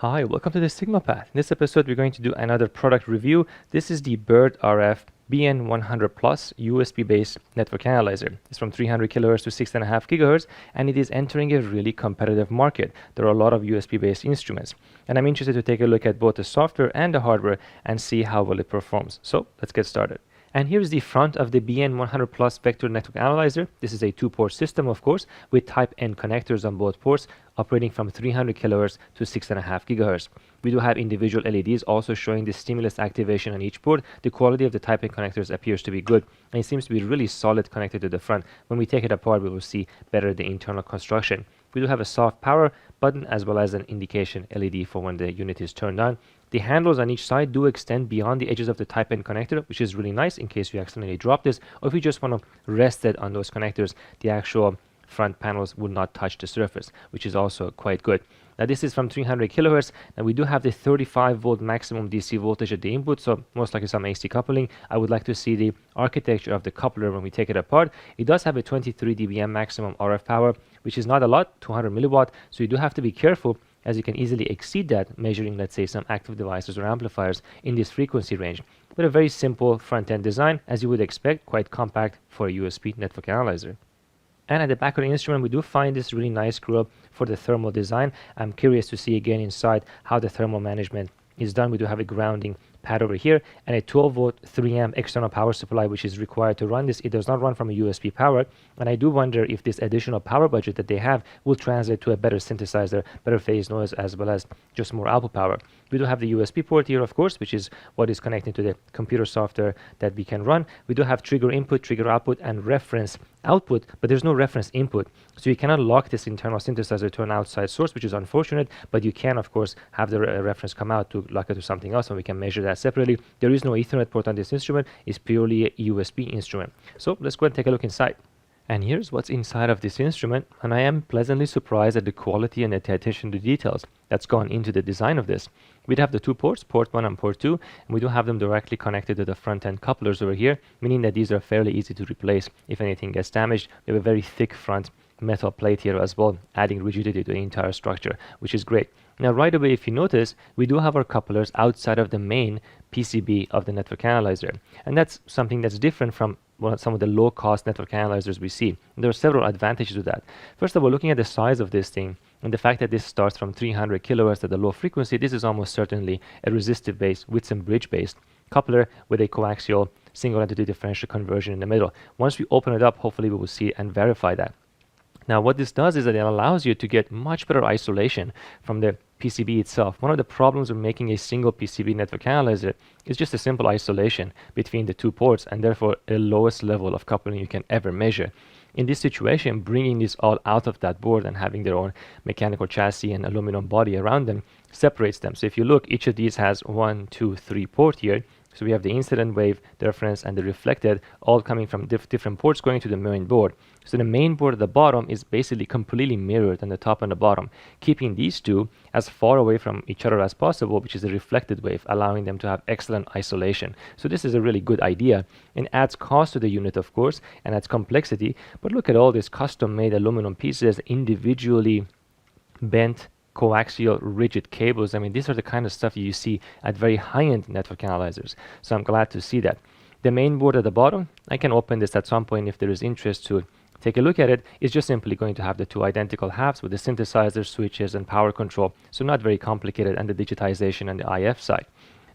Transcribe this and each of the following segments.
Hi, welcome to the Sigma Path. In this episode, we're going to do another product review. This is the Bird RF BN100 Plus USB-based network analyzer. It's from 300 kHz to 6.5 GHz, and it is entering a really competitive market. There are a lot of USB-based instruments, and I'm interested to take a look at both the software and the hardware and see how well it performs. So let's get started. And here's the front of the BN100 Plus Vector Network Analyzer. This is a two-port system, of course, with Type-N connectors on both ports, operating from 300 kHz to 6.5 GHz. We do have individual LEDs also showing the stimulus activation on each port. The quality of the Type-N connectors appears to be good, and it seems to be really solid connected to the front. When we take it apart, we will see better the internal construction. We do have a soft power button as well as an indication LED for when the unit is turned on. The handles on each side do extend beyond the edges of the Type-N connector, which is really nice in case you accidentally drop this, or if you just want to rest it on those connectors, the actual front panels will not touch the surface, which is also quite good. Now this is from 300 kHz, and we do have the 35 volt maximum DC voltage at the input, so most likely some AC coupling. I would like to see the architecture of the coupler when we take it apart. It does have a 23 dBm maximum RF power, which is not a lot, 200 milliwatt, so you do have to be careful, as you can easily exceed that measuring, let's say, some active devices or amplifiers in this frequency range. But a very simple front-end design, as you would expect, quite compact for a USB network analyzer. And at the back of the instrument, we do find this really nice screw-up for the thermal design. I'm curious to see again inside how the thermal management is done. We do have a grounding pad over here and a 12 volt 3 amp external power supply, which is required to run this. It does not run from a USB power, and I do wonder if this additional power budget that they have will translate to a better synthesizer, better phase noise, as well as just more output power. We do have the USB port here, of course, which is what is connected to the computer software that we can run. We do have trigger input, trigger output, and reference output, but there's no reference input, so you cannot lock this internal synthesizer to an outside source, which is unfortunate, but you can of course have the reference come out to lock it to something else, and we can measure that separately. There is no Ethernet port on this instrument. It's purely a USB instrument. So let's go and take a look inside. And here's what's inside of this instrument, and I am pleasantly surprised at the quality and the attention to details that's gone into the design of this. We'd have the two ports, port 1 and port 2, and we do have them directly connected to the front-end couplers over here, meaning that these are fairly easy to replace if anything gets damaged. We have a very thick front metal plate here as well, adding rigidity to the entire structure, which is great. Now right away, if you notice, we do have our couplers outside of the main PCB of the network analyzer, and that's something that's different from some of the low-cost network analyzers we see. And there are several advantages to that. First of all, looking at the size of this thing and the fact that this starts from 300 kHz at a low frequency, this is almost certainly a resistive based with some bridge based coupler with a coaxial single entity differential conversion in the middle. Once we open it up, hopefully we will see and verify that. Now what this does is that it allows you to get much better isolation from the PCB itself. One of the problems with making a single PCB network analyzer is just a simple isolation between the two ports, and therefore the lowest level of coupling you can ever measure. In this situation, bringing this all out of that board and having their own mechanical chassis and aluminum body around them separates them. So if you look, each of these has 1, 2, 3 port here. So we have the incident wave, the reference, and the reflected, all coming from different ports going to the main board. So the main board at the bottom is basically completely mirrored on the top and the bottom, keeping these two as far away from each other as possible, which is a reflected wave, allowing them to have excellent isolation. So this is a really good idea, and adds cost to the unit, of course, and adds complexity. But look at all these custom-made aluminum pieces, individually bent coaxial rigid cables. I mean, these are the kind of stuff you see at very high-end network analyzers, so I'm glad to see that. The main board at the bottom, I can open this at some point if there is interest to take a look at it. It's just simply going to have the two identical halves with the synthesizer, switches, and power control, so not very complicated, and the digitization on the IF side.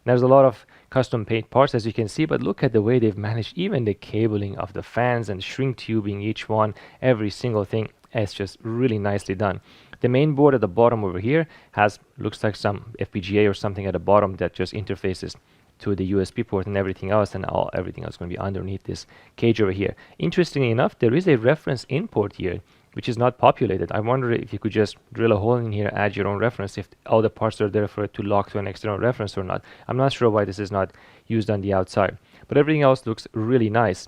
There's a lot of custom paint parts, as you can see, but look at the way they've managed even the cabling of the fans and shrink tubing each one, every single thing. It's just really nicely done. The main board at the bottom over here looks like some FPGA or something at the bottom that just interfaces to the USB port and everything else, and everything else is going to be underneath this cage over here. Interestingly enough, there is a reference in port here, which is not populated. I wonder if you could just drill a hole in here, add your own reference, if all the parts are there for it to lock to an external reference or not. I'm not sure why this is not used on the outside, but everything else looks really nice.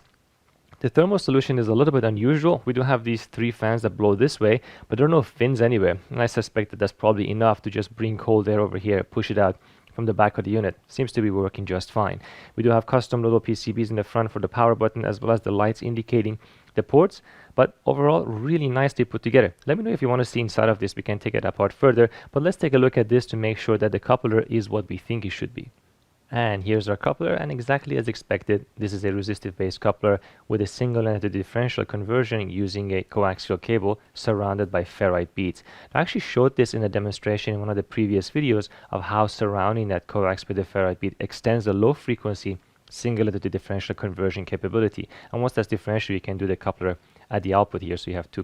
The thermal solution is a little bit unusual. We do have these 3 fans that blow this way, but there are no fins anywhere, and I suspect that that's probably enough to just bring cold air over here, push it out from the back of the unit. Seems to be working just fine. We do have custom little PCBs in the front for the power button, as well as the lights indicating the ports, but overall really nicely put together. Let me know if you want to see inside of this. We can take it apart further, but let's take a look at this to make sure that the coupler is what we think it should be. And here's our coupler, and exactly as expected, this is a resistive based coupler with a single entity differential conversion using a coaxial cable surrounded by ferrite beads. I actually showed this in a demonstration in one of the previous videos of how surrounding that coax with the ferrite bead extends the low frequency single entity differential conversion capability. And once that's differential, you can do the coupler at the output here. So you have two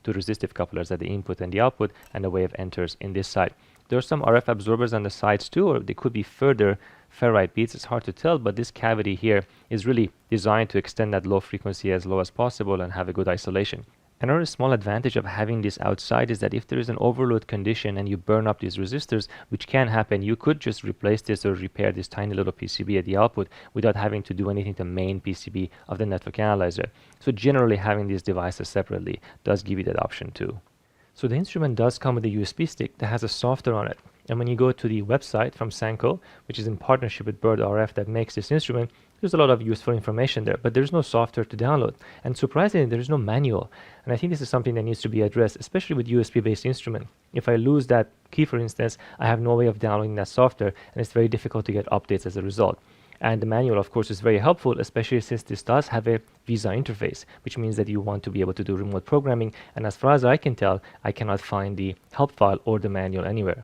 resistive couplers at the input and the output, and the wave enters in this side. There are some RF absorbers on the sides too, or they could be further ferrite beads. It's hard to tell, but this cavity here is really designed to extend that low frequency as low as possible and have a good isolation. Another small advantage of having this outside is that if there is an overload condition and you burn up these resistors, which can happen, you could just replace this or repair this tiny little PCB at the output without having to do anything to the main PCB of the network analyzer. So generally having these devices separately does give you that option too. So the instrument does come with a USB stick that has a software on it. And when you go to the website from Sanco, which is in partnership with Bird RF that makes this instrument, there's a lot of useful information there, but there's no software to download. And surprisingly, there is no manual. And I think this is something that needs to be addressed, especially with USB-based instrument. If I lose that key, for instance, I have no way of downloading that software, and it's very difficult to get updates as a result. And the manual, of course, is very helpful, especially since this does have a VISA interface, which means that you want to be able to do remote programming. And as far as I can tell, I cannot find the help file or the manual anywhere.